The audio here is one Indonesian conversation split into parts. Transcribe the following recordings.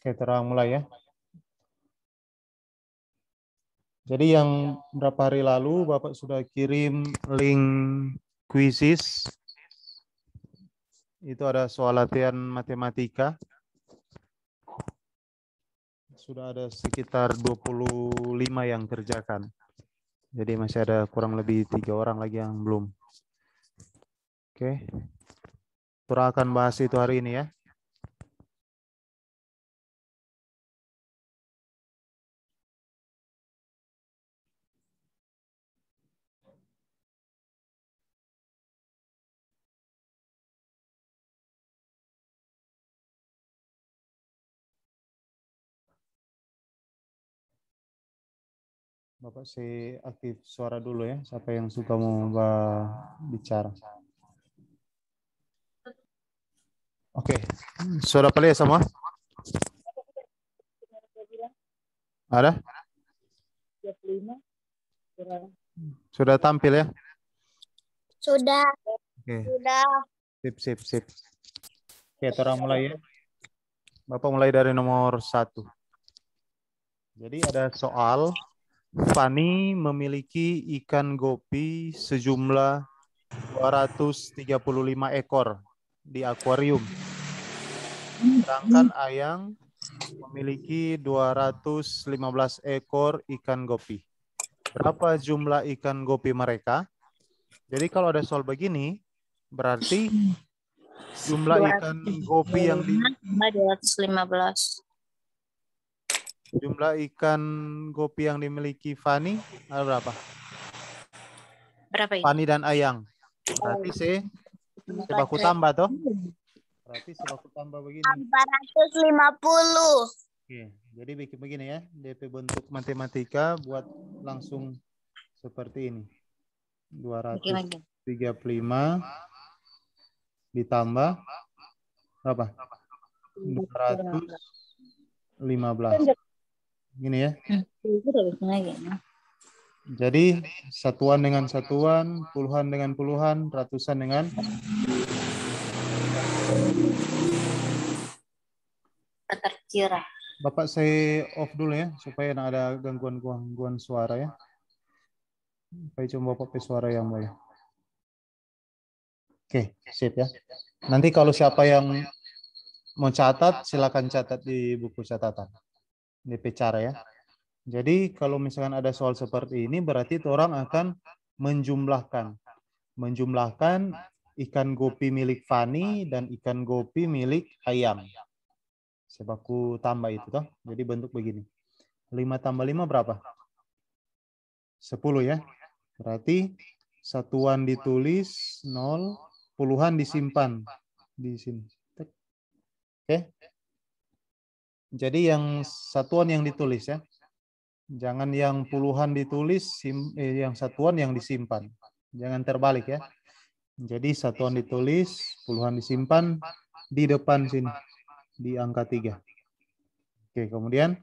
Oke, terang mulai ya. Jadi yang berapa hari lalu Bapak sudah kirim link kuisis. Itu ada soal latihan matematika. Sudah ada sekitar 25 yang kerjakan. Jadi masih ada kurang lebih 3 orang lagi yang belum. Oke. Kita akan bahas itu hari ini ya. Bapak sih aktif suara dulu ya. Siapa yang suka mau bicara. Oke. Sudah pada ya semua? Ada? 25. Sudah tampil ya? Sudah. Oke. Sudah. Sip. Oke, kita mulai ya. Bapak mulai dari nomor 1. Jadi ada soal, Fani memiliki ikan gopi sejumlah 235 ekor di akuarium. Sedangkan Ayang memiliki 215 ekor ikan gopi. Berapa jumlah ikan gopi mereka? Jadi kalau ada soal begini, berarti jumlah ikan gopi yang 215. jumlah ikan gopi yang dimiliki Fani ada berapa? Berapa ini? Fani dan Ayang. Berarti saya baku tambah toh? Berarti baku tambah begini. 450. Oke, jadi bikin begini ya. DP bentuk matematika buat langsung seperti ini. 235 ditambah berapa? 215. Gini ya. Jadi satuan dengan satuan, puluhan dengan puluhan, ratusan dengan terkira. Bapak saya off dulu ya supaya tidak ada gangguan suara ya. Saya coba pakai suara yang baik. Oke, sip ya. Nanti kalau siapa yang mau catat, silakan catat di buku catatan. DP cara ya. Jadi kalau misalkan ada soal seperti ini, berarti orang akan menjumlahkan. Menjumlahkan ikan gopi milik Fani dan ikan gopi milik Ayam. Sebaku tambah itu toh. Jadi bentuk begini. 5 tambah 5 berapa? 10 ya. Berarti satuan ditulis 0, puluhan disimpan di sini. Oke. Jadi yang satuan yang ditulis ya. Jangan yang puluhan ditulis, yang satuan yang disimpan. Jangan terbalik ya. Jadi satuan ditulis, puluhan disimpan di depan sini. Di angka 3. Oke, kemudian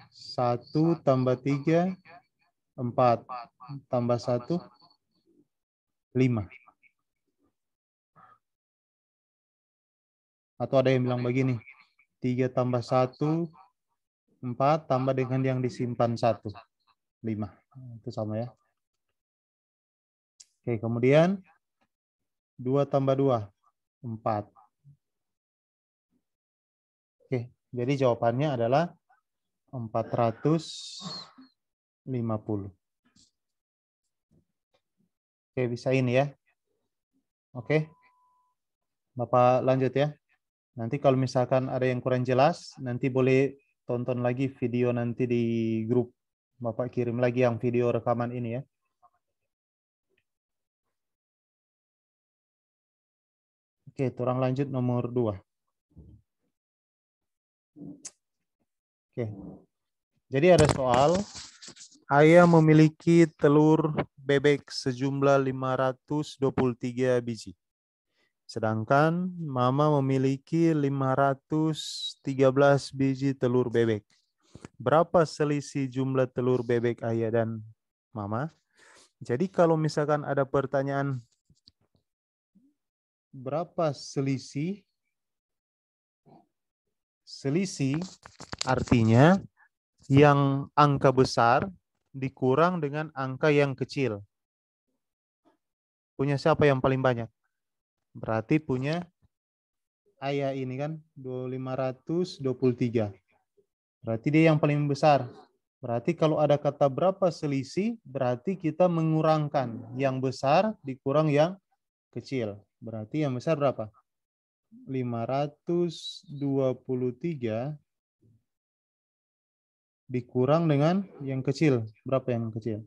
1 tambah 3, 4. Tambah 1, 5. Atau ada yang bilang begini. 3 tambah 1, 4 tambah dengan yang disimpan 1. 5. Itu sama ya. Oke, kemudian 2 tambah 2, 4. Oke, jadi jawabannya adalah 450. Oke, bisa ini ya. Oke. Bapak lanjut ya. Nanti kalau misalkan ada yang kurang jelas, nanti boleh tonton lagi video nanti di grup. Bapak kirim lagi yang video rekaman ini ya. Oke, orang lanjut nomor 2. Oke. Jadi ada soal, Ayah memiliki telur bebek sejumlah 523 biji. Sedangkan Mama memiliki 513 biji telur bebek. Berapa selisih jumlah telur bebek Ayah dan Mama? Jadi kalau misalkan ada pertanyaan berapa selisih selisih artinya yang angka besar dikurang dengan angka yang kecil. Punya siapa yang paling banyak? Berarti punya ayah ini kan 523. Berarti dia yang paling besar. Berarti kalau ada kata berapa selisih, berarti kita mengurangkan yang besar dikurang yang kecil. Berarti yang besar berapa? 523 dikurang dengan yang kecil. Berapa yang kecil?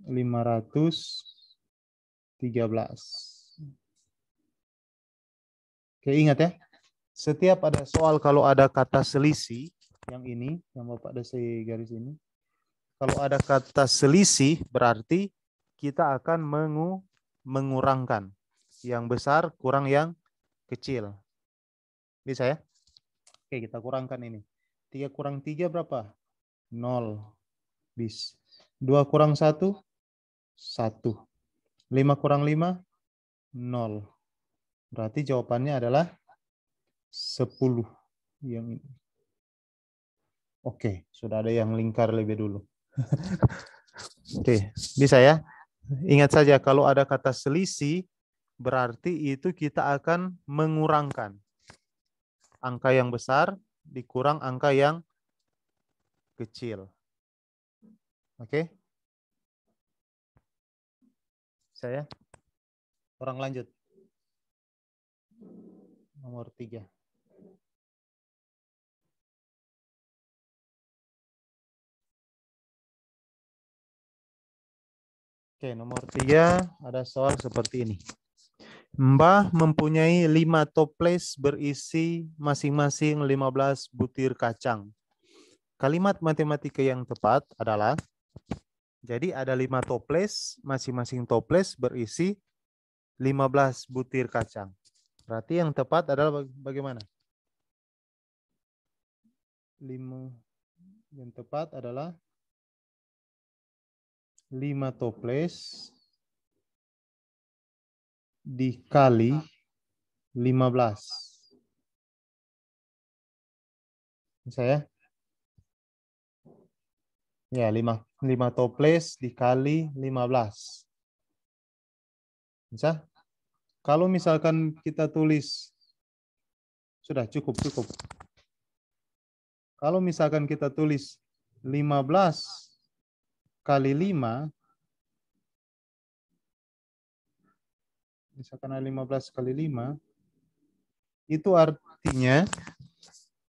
513. Oke, ingat ya. Setiap ada soal kalau ada kata selisih, yang ini, yang Bapak ada garis ini. Kalau ada kata selisih, berarti kita akan mengurangkan. Yang besar kurang yang kecil. Bisa ya? Oke, kita kurangkan ini. 3 kurang 3 berapa? 0. Bis. 2 kurang 1? 1. 5 kurang 5? 0. Berarti jawabannya adalah 10. Yang ini. Oke, sudah ada yang lingkar lebih dulu. Oke, bisa ya? Ingat saja kalau ada kata selisih, berarti itu kita akan mengurangkan. Angka yang besar dikurang angka yang kecil. Oke? Saya orang lanjut. Nomor 3. Oke, nomor 3 ada soal seperti ini. Mbah mempunyai 5 toples berisi masing-masing 15 butir kacang. Kalimat matematika yang tepat adalah, jadi ada 5 toples, masing-masing toples berisi 15 butir kacang. Berarti yang tepat adalah bagaimana? 5. Yang tepat adalah 5 toples dikali 15. Bisa ya? Ya, 5 toples dikali 15. Bisa? Kalau misalkan kita tulis, sudah cukup. Kalau misalkan kita tulis 15 kali 5, misalkan 15 kali 5, itu artinya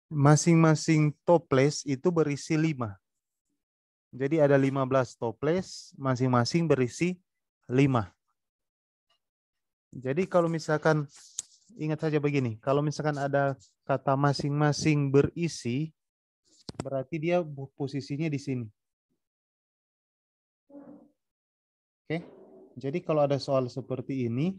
masing-masing toples itu berisi 5. Jadi ada 15 toples, masing-masing berisi 5. Jadi kalau misalkan, ingat saja begini, kalau misalkan ada kata masing-masing berisi, berarti dia posisinya di sini. Oke, jadi kalau ada soal seperti ini,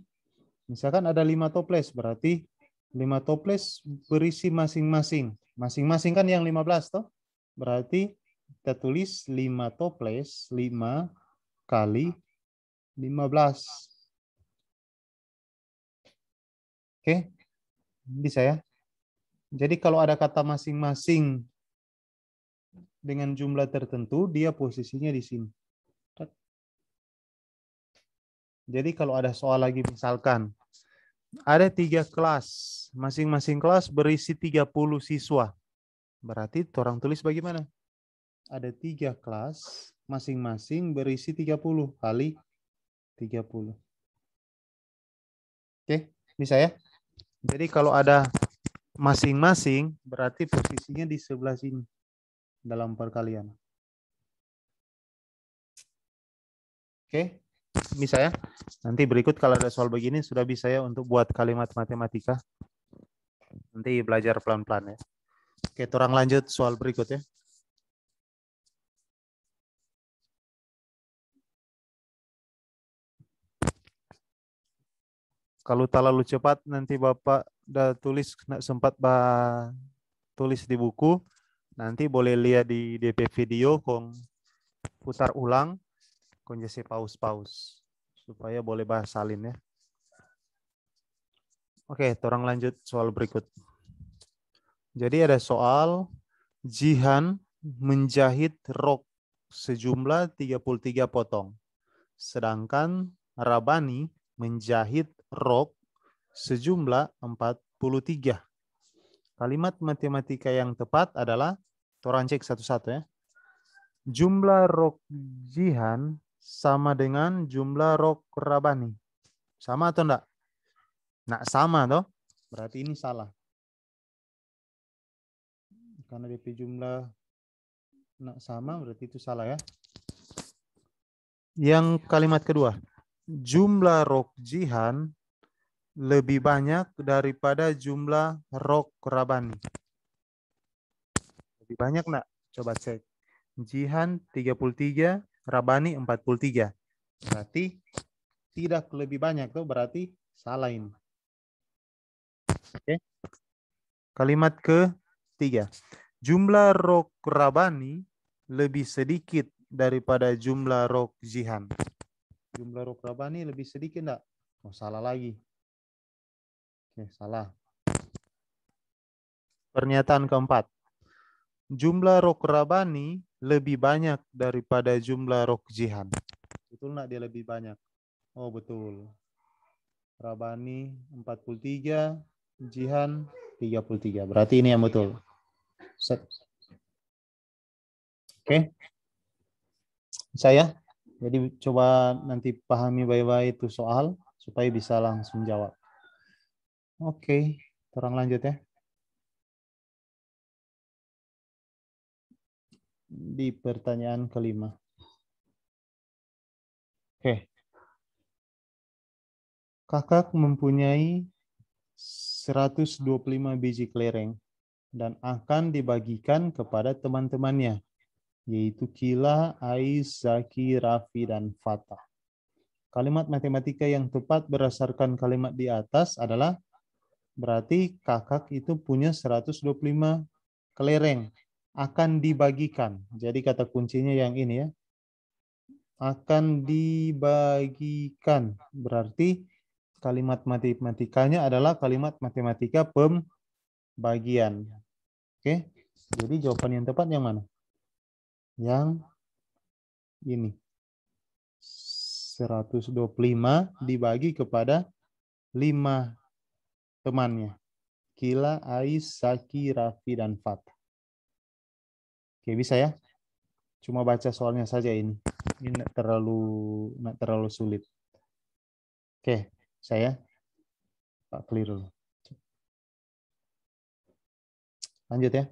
misalkan ada 5 toples, berarti 5 toples berisi masing-masing. Masing-masing kan yang 15 toh? Berarti kita tulis 5 toples, 5 kali 15. Oke, bisa ya? Jadi kalau ada kata masing-masing dengan jumlah tertentu, dia posisinya di sini. Jadi kalau ada soal lagi misalkan, ada 3 kelas, masing-masing kelas berisi 30 siswa. Berarti orang tulis bagaimana? Ada 3 kelas, masing-masing berisi 30 kali 30. Oke, bisa ya? Jadi kalau ada masing-masing, berarti posisinya di sebelah sini dalam perkalian. Oke, bisa ya? Nanti berikut kalau ada soal begini sudah bisa ya untuk buat kalimat matematika. Nanti belajar pelan-pelan ya. Oke, orang lanjut soal berikut ya. Kalau terlalu cepat nanti Bapak udah tulis sempat tulis di buku, nanti boleh lihat di DP video kong putar ulang, kong jadi paus supaya boleh bahas salin ya. Oke, orang lanjut soal berikut. Jadi ada soal Jihan menjahit rok sejumlah 33 potong. Sedangkan Rabani menjahit rok sejumlah 43. Kalimat matematika yang tepat adalah, orang cek satu-satu ya. Jumlah rok Jihan sama dengan jumlah rok Rabani. Sama atau enggak? Nah, sama toh. Berarti ini salah. Karena DP jumlah nah, sama, berarti itu salah ya. Yang kalimat kedua. Jumlah rok Jihan lebih banyak daripada jumlah rok Rabani. Lebih banyak enggak? Coba cek. Jihan 33, Rabani 43. Berarti tidak lebih banyak tuh, berarti salah ini. Oke. Kalimat ketiga. Jumlah rok Rabani lebih sedikit daripada jumlah rok Jihan. Jumlah rok Rabani lebih sedikit enggak? Oh, salah lagi. Oke, salah. Pernyataan keempat. Jumlah rok Rabani lebih banyak daripada jumlah rok Jihan. Betul enggak dia lebih banyak? Oh, betul. Rabani 43, Jihan 33. Berarti ini yang betul. Set. Oke. Saya. Jadi coba nanti pahami baik-baik itu soal supaya bisa langsung jawab. Oke, terang lanjut ya. Di pertanyaan kelima. Oke. Kakak mempunyai 125 biji kelereng dan akan dibagikan kepada teman-temannya, yaitu Kila, Ais, Zaki, Rafi, dan Fatah. Kalimat matematika yang tepat berdasarkan kalimat di atas adalah, berarti kakak itu punya 125 kelereng, akan dibagikan. Jadi kata kuncinya yang ini ya. Akan dibagikan. Berarti kalimat matematikanya adalah kalimat matematika pembagian. Oke. Jadi jawaban yang tepat yang mana? Yang ini. 125 dibagi kepada 5 temannya. Kila, Ais, Saki, Rafi, dan Fatah. Oke, bisa ya? Cuma baca soalnya saja ini. Ini nggak terlalu sulit. Oke, saya Pak clear dulu. Lanjut ya.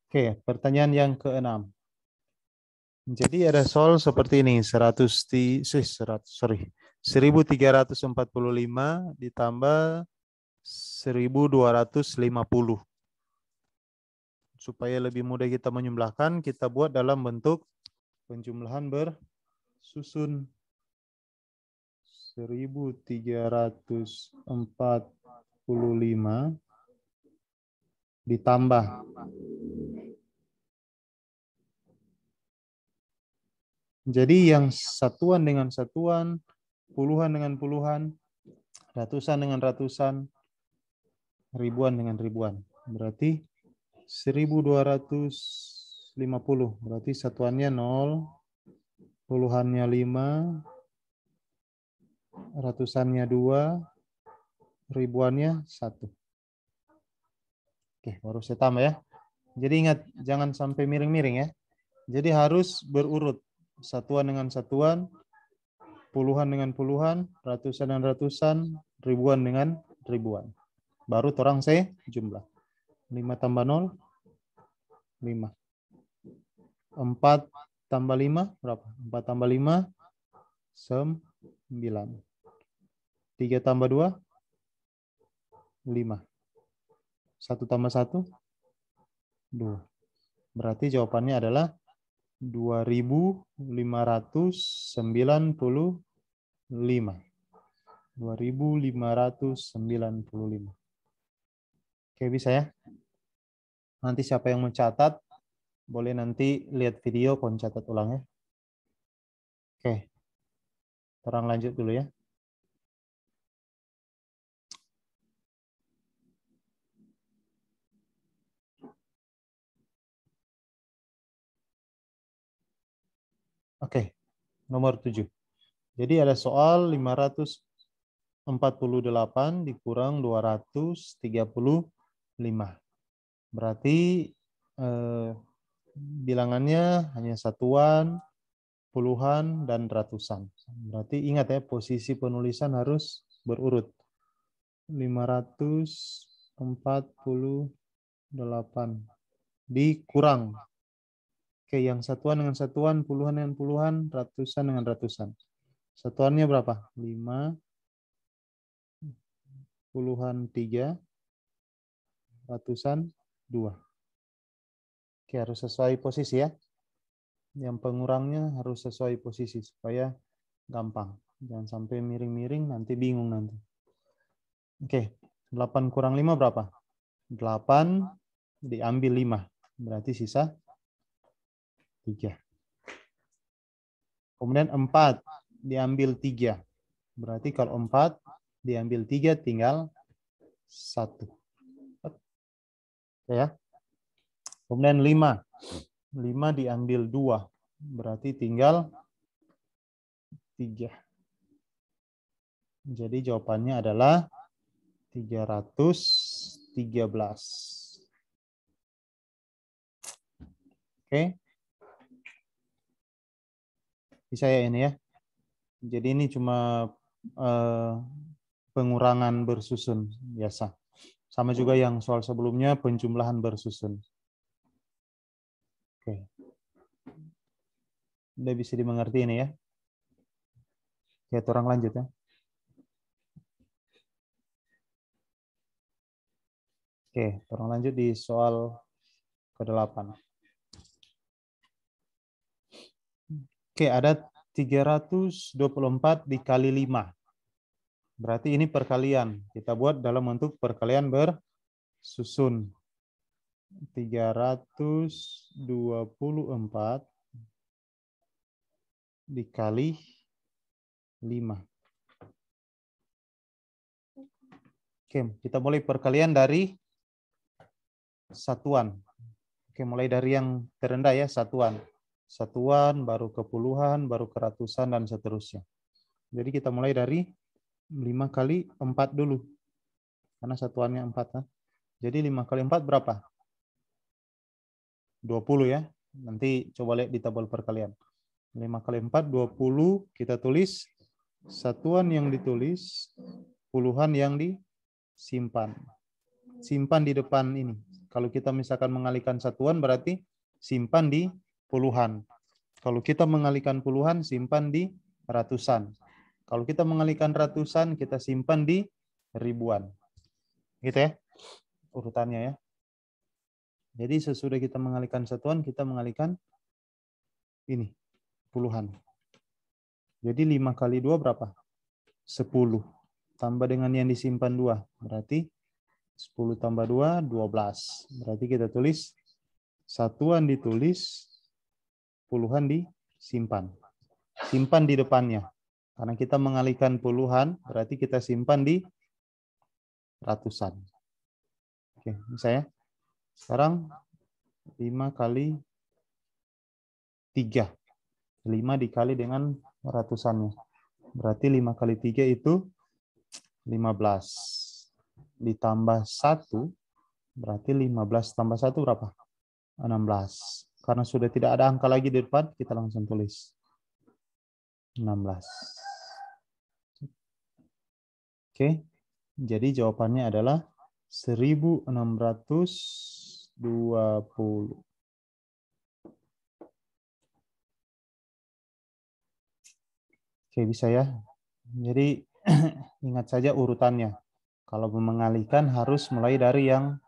Oke, pertanyaan yang ke-6. Jadi ada soal seperti ini, 1345 ditambah 1250. Supaya lebih mudah kita menjumlahkan, kita buat dalam bentuk penjumlahan bersusun. 1345 ditambah jadi yang satuan dengan satuan, puluhan dengan puluhan, ratusan dengan ratusan, ribuan dengan ribuan. Berarti 1250. Berarti satuannya 0, puluhannya 5, ratusannya 2, ribuannya 1. Oke, baru saya tambah ya. Jadi ingat, jangan sampai miring-miring ya. Jadi harus berurut. Satuan dengan satuan, puluhan dengan puluhan, ratusan dengan ratusan, ribuan dengan ribuan. Baru orang saya jumlah. 5 tambah 0, 5. 4 tambah 5, berapa? 4 tambah 5, 9. 3 tambah 2, 5. 1 tambah 1, 2. Berarti jawabannya adalah 2595. 2595. Oke, bisa ya? Nanti siapa yang mencatat, boleh nanti lihat video, kon catat ulang ya. Oke. Orang lanjut dulu ya. Oke, nomor 7. Jadi ada soal 548 dikurang 235. Berarti bilangannya hanya satuan, puluhan, dan ratusan. Berarti ingat ya, posisi penulisan harus berurut. 548 dikurang. Oke, yang satuan dengan satuan, puluhan dengan puluhan, ratusan dengan ratusan. Satuannya berapa? 5, puluhan 3, ratusan 2. Oke, harus sesuai posisi ya. Yang pengurangnya harus sesuai posisi supaya gampang. Jangan sampai miring-miring, nanti bingung nanti. Oke, 8 kurang 5 berapa? 8 diambil 5. Berarti sisa 3. Kemudian 4 diambil 3. Berarti kalau 4 diambil 3 tinggal 1. Ya. Kemudian 5. 5 diambil 2. Berarti tinggal 3. Jadi jawabannya adalah 313. Oke. Bisa ya ini ya. Jadi ini cuma pengurangan bersusun biasa. Sama juga yang soal sebelumnya penjumlahan bersusun. Oke. Udah bisa dimengerti ini ya. Oke, orang lanjut ya. Oke, orang lanjut di soal ke-8. Oke, ada 324 dikali 5. Berarti ini perkalian. Kita buat dalam bentuk perkalian bersusun. 324 dikali 5. Oke, kita mulai perkalian dari satuan. Oke, mulai dari yang terendah ya, satuan. Satuan, baru ke puluhan, baru ke ratusan, dan seterusnya. Jadi kita mulai dari 5 kali 4 dulu. Karena satuannya 4. Kan? Jadi 5 kali 4 berapa? 20 ya. Nanti coba lihat di tabel perkalian. 5 kali 4, 20. Kita tulis satuan yang ditulis, puluhan yang disimpan. Simpan di depan ini. Kalau kita misalkan mengalihkan satuan, berarti simpan di puluhan. Kalau kita mengalihkan puluhan, simpan di ratusan. Kalau kita mengalihkan ratusan, kita simpan di ribuan. Gitu ya, urutannya ya. Jadi sesudah kita mengalihkan satuan, kita mengalihkan ini, puluhan. Jadi 5 kali 2 berapa? 10. Tambah dengan yang disimpan 2. Berarti 10 tambah 2, 12. Berarti kita tulis satuan ditulis, puluhan disimpan. Simpan di depannya. Karena kita mengalihkan puluhan, berarti kita simpan di ratusan. Oke, misalnya. Sekarang 5 kali 3. 5 dikali dengan ratusannya. Berarti 5 kali 3 itu 15. Ditambah 1, berarti 15 tambah 1 berapa? 16. Karena sudah tidak ada angka lagi di depan, kita langsung tulis 16. Oke, jadi jawabannya adalah 1620. Oke, bisa ya. Jadi ingat saja urutannya. Kalau mengalihkan harus mulai dari yang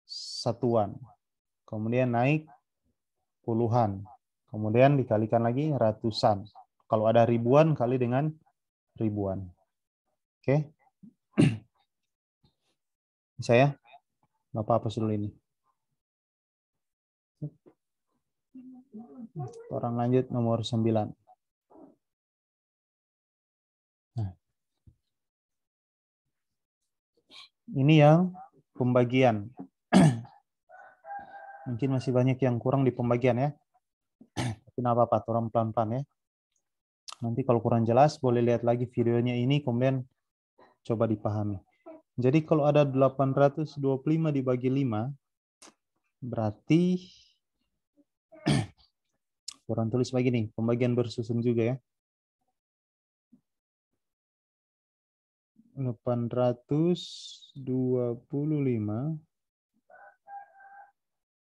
satuan. Kemudian naik puluhan. Kemudian dikalikan lagi ratusan. Kalau ada ribuan, kali dengan ribuan. Oke. Bisa ya? Bapak hapus dulu ini. Orang lanjut nomor 9. Nah. Ini yang pembagian. Mungkin masih banyak yang kurang di pembagian ya. tapi nggak apa-apa, orang pelan-pelan ya. Nanti kalau kurang jelas, boleh lihat lagi videonya ini, kemudian coba dipahami. Jadi kalau ada 825 dibagi 5, berarti orang tulis begini, pembagian bersusun juga ya. 825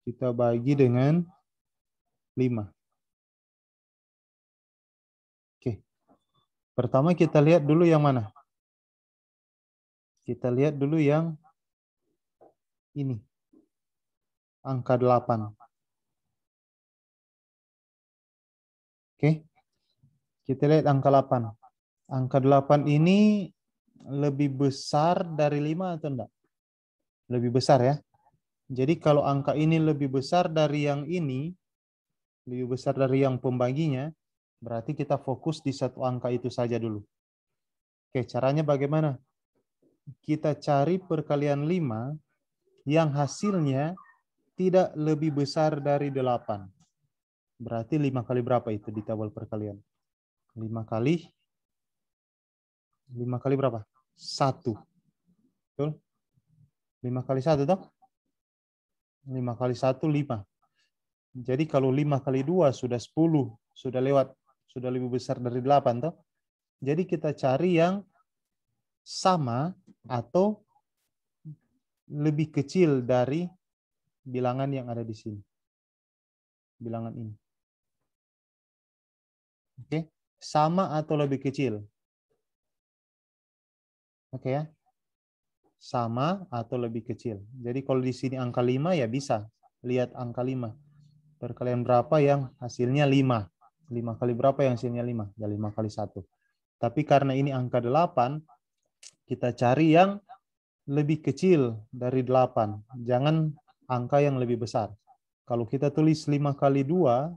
kita bagi dengan 5. Oke. Pertama kita lihat dulu yang mana? Kita lihat dulu yang ini. Angka 8. Oke. Kita lihat angka 8. Angka 8 ini lebih besar dari 5 atau enggak? Lebih besar ya. Jadi kalau angka ini lebih besar dari yang ini, lebih besar dari yang pembaginya, berarti kita fokus di satu angka itu saja dulu. Oke, caranya bagaimana? Kita cari perkalian 5 yang hasilnya tidak lebih besar dari 8. Berarti 5 kali berapa itu di tabel perkalian? 5 kali berapa? 1. Betul? 5 kali 1 toh? 5 kali 1, 5. Jadi kalau 5 kali 2 sudah 10. Sudah lewat. Sudah lebih besar dari 8 toh? Jadi kita cari yang sama atau lebih kecil dari bilangan yang ada di sini. Bilangan ini. Oke? Sama atau lebih kecil. Oke ya? Sama atau lebih kecil. Jadi kalau di sini angka 5 ya bisa. Lihat angka 5. Perkalian berapa yang hasilnya 5. 5 kali berapa yang hasilnya 5? Ya 5 kali 1. Tapi karena ini angka 8, kita cari yang lebih kecil dari 8. Jangan angka yang lebih besar. Kalau kita tulis 5 kali 2,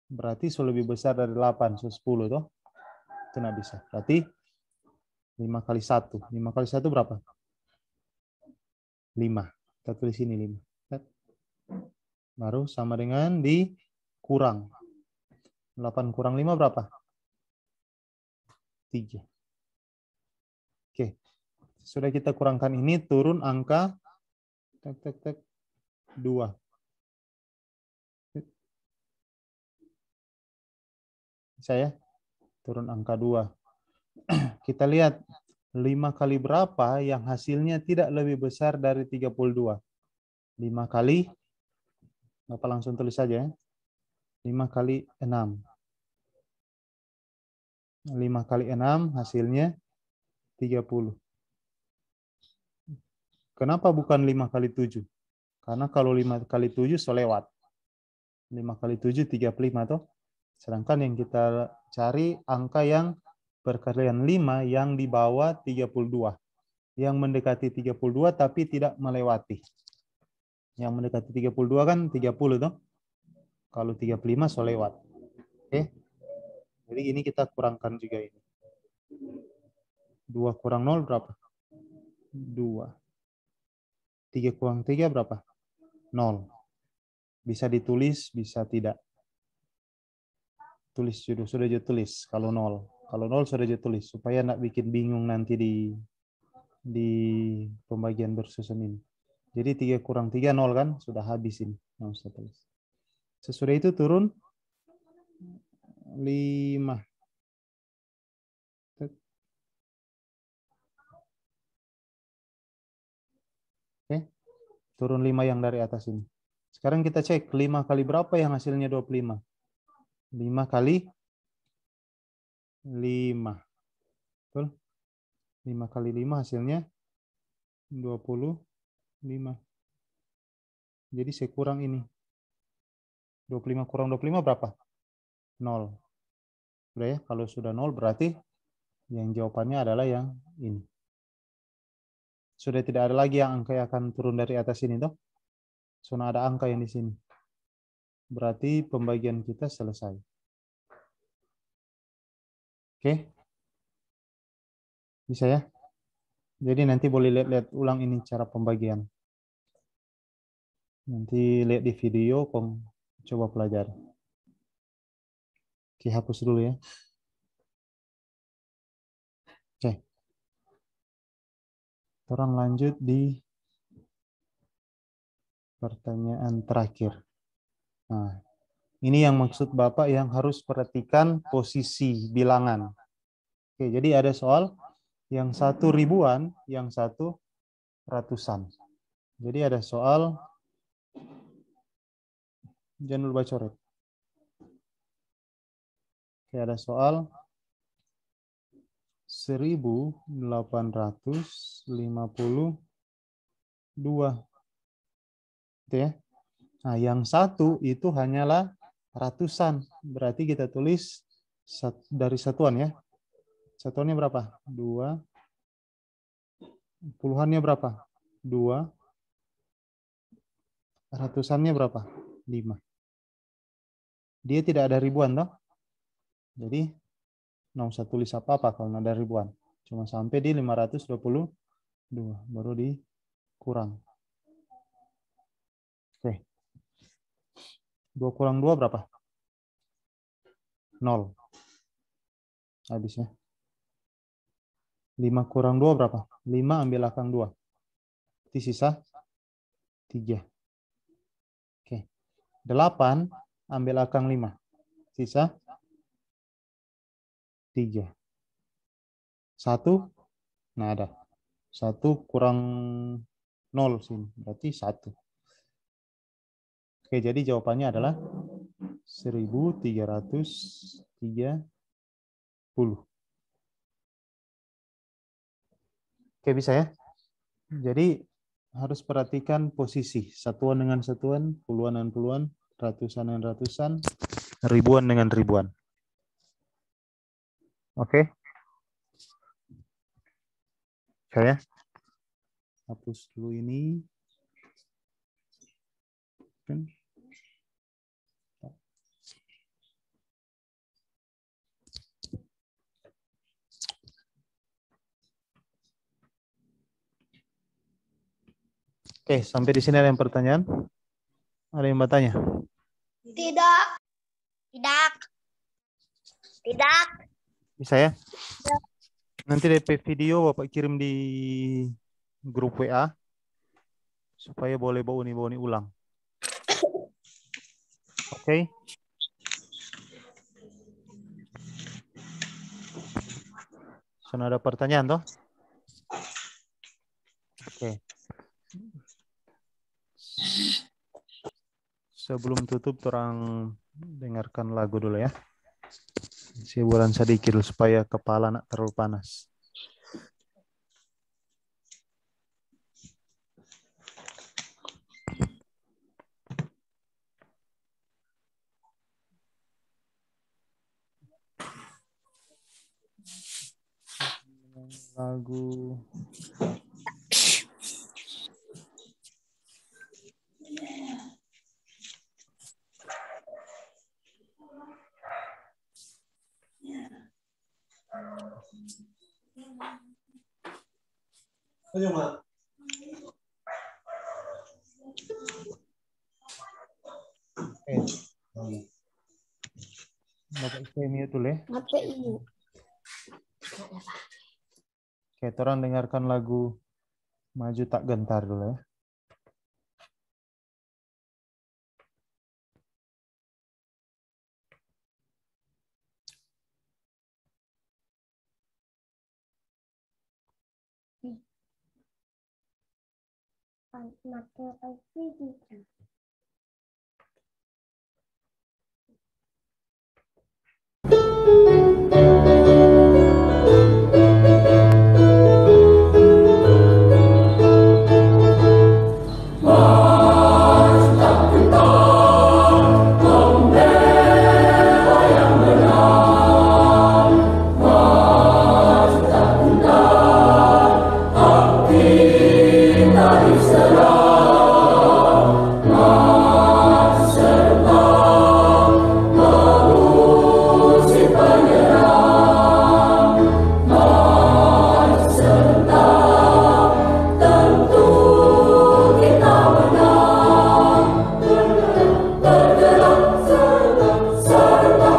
berarti lebih besar dari 8, 10 toh. Itu nggak bisa. Berarti 5 kali 1. 5 kali 1 berapa? 5. Kita tulis ini 5. Baru sama dengan dikurang. 8 kurang 5 berapa? 3. Oke. Sudah kita kurangkan ini, turun angka 2. Bisa ya? Turun angka 2. Kita lihat 5 kali berapa yang hasilnya tidak lebih besar dari 32. 5 kali, Bapak langsung tulis saja ya. 5 kali 6. 5 kali 6 hasilnya 30. Kenapa bukan 5 kali 7? Karena kalau 5 kali 7 selewat. 5 kali 7, 35 toh. Sedangkan yang kita cari angka yang perkalian 5 yang di bawah 32. Yang mendekati 32 tapi tidak melewati. Yang mendekati 32 kan 30 toh. Kalau 35 selewat. Oke. Jadi ini kita kurangkan juga ini. 2 kurang 0 berapa? 2. 3 kurang 3 berapa? 0. Bisa ditulis, bisa tidak. Tulis sudah tulis kalau 0. Kalau 0 sudah tulis supaya enggak bikin bingung nanti di pembagian bersusun ini. Jadi 3 kurang 3 0 kan? Sudah habis ini. Yang saya tulis. Sesudah itu turun 5. Oke. Turun 5 yang dari atas ini. Sekarang kita cek 5 kali berapa yang hasilnya 25. 5 kali 5. Betul? 5 kali 5 hasilnya 25. Jadi saya kurang ini. 25 kurang 25 berapa? 0. Sudah ya? Kalau sudah 0 berarti yang jawabannya adalah yang ini. Sudah tidak ada lagi yang angka yang akan turun dari atas ini, toh? Sudah ada angka yang di sini. Berarti pembagian kita selesai. Oke? Bisa ya? Jadi nanti boleh lihat ulang ini cara pembagian. Nanti lihat di video, coba pelajari. Oke, hapus dulu ya. Oke. Orang lanjut di pertanyaan terakhir. Nah, ini yang maksud Bapak yang harus perhatikan posisi bilangan. Oke, jadi ada soal yang 1 ribuan, yang 1 ratusan. Jadi ada soal, jangan lupa coret. Oke, ada soal 1852. Gitu ya. Nah, yang 1 itu hanyalah ratusan. Berarti kita tulis dari satuan ya. Satuannya berapa? 2. Puluhannya berapa? 2. Ratusannya berapa? 5. Dia tidak ada ribuan toh. Jadi nggak usah tulis apa-apa kalau nggak ada ribuan. Cuma sampai di 522 baru dikurang. Oke. 2 kurang 2 berapa? 0. Habis ya. 5 kurang 2 berapa? 5 ambil akang 2. Berarti sisa 3. Oke. 8 ambil akang 5. Sisa 3. 1. Nah ada. 1 kurang 0 sini. Berarti 1. Oke, jadi jawabannya adalah 1330. Oke, bisa ya? Jadi harus perhatikan posisi. Satuan dengan satuan, puluhan dengan puluhan, ratusan dengan ratusan, ribuan dengan ribuan. Oke? Saya hapus dulu ini. Oke, sampai di sini ada yang pertanyaan? Ada yang bertanya? Tidak. Tidak. Tidak. Bisa ya? Tidak. Nanti DP video Bapak kirim di grup WA supaya boleh bawa ini ulang. Oke? Sudah ada pertanyaan toh? Oke. Sebelum tutup, orang dengarkan lagu dulu ya. Hiburan sedikit supaya kepala nak terlalu panas. Lagu Bapak mute dulu ya. Oke, orang dengarkan lagu Maju Tak Gentar dulu ya. Bergerak serta bersama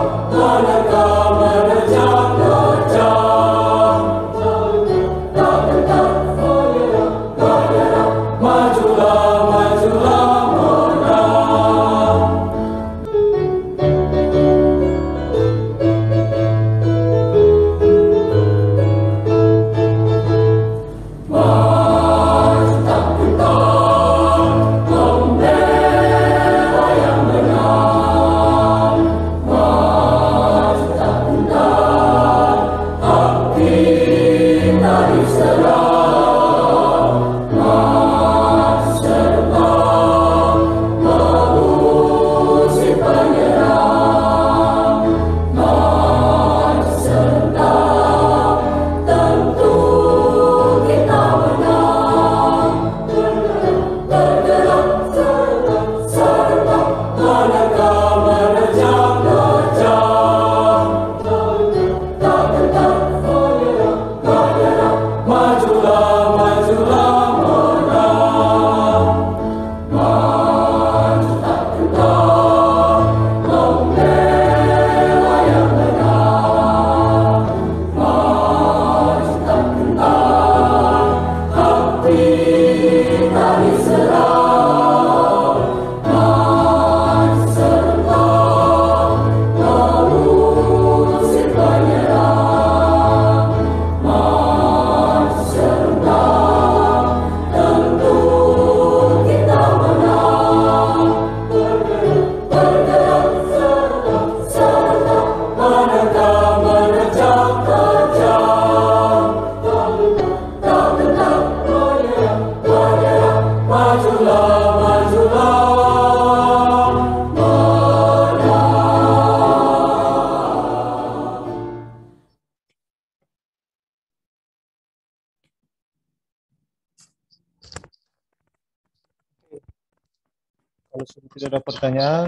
Kalau sudah tidak ada pertanyaan,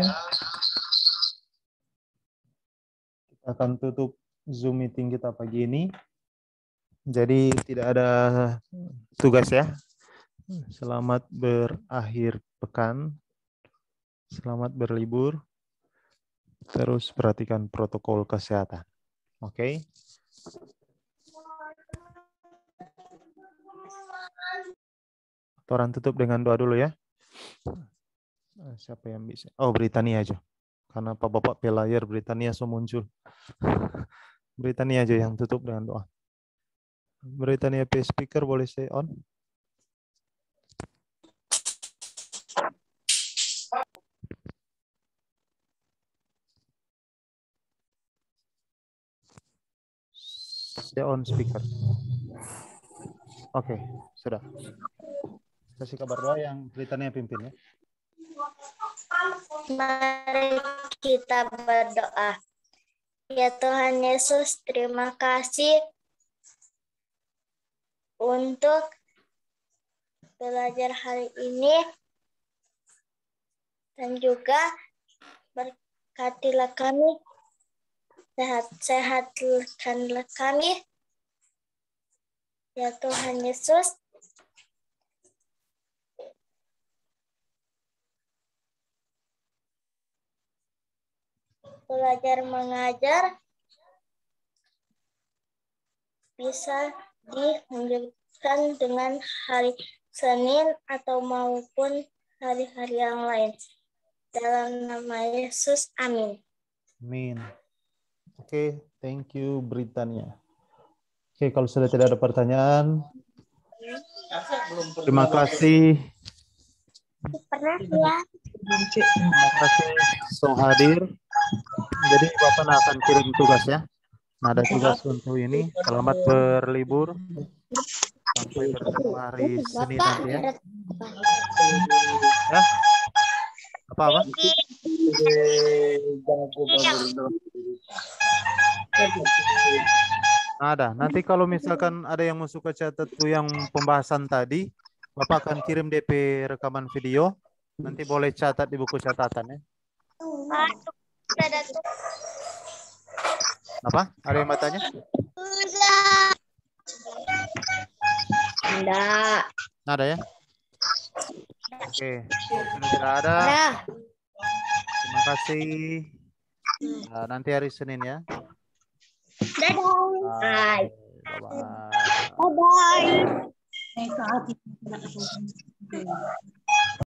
kita akan tutup Zoom meeting kita pagi ini. Jadi tidak ada tugas ya. Selamat berakhir pekan. Selamat berlibur. Terus perhatikan protokol kesehatan. Oke? Orang tutup dengan doa dulu ya. Siapa yang bisa? Oh, Britania aja. Karena Bapak pelayar Britania so muncul. Britania aja yang tutup dengan doa. Britania P speaker boleh stay on? Stay on speaker. Oke, sudah. Kasih kabar doa yang Britania pimpin ya. Mari kita berdoa. Ya Tuhan Yesus, terima kasih untuk belajar hari ini. Dan juga berkatilah kami, sehat-sehatkanlah kami. Ya Tuhan Yesus. Belajar mengajar bisa dilanjutkan dengan hari Senin atau maupun hari-hari yang lain. Dalam nama Yesus, amin. Amin. Oke, thank you Britania. Oke, kalau sudah tidak ada pertanyaan, terima kasih. Terima kasih so hadir. Jadi Bapak akan kirim tugas ya. Nah, ada tugas untuk ini. Selamat berlibur. Sampai bertemu hari Senin nanti ya. Ya? Apa? Ada. Nanti kalau misalkan ada yang mau suka catat tuh yang pembahasan tadi, Bapak akan kirim DP rekaman video. Nanti boleh catat di buku catatan ya. Apa? Ada yang bertanya? Enggak. Ada ya? Oke. Kalau tidak ada, terima kasih. Nah, nanti hari Senin ya. Dadah. Bye. Bye. Bye. Bye.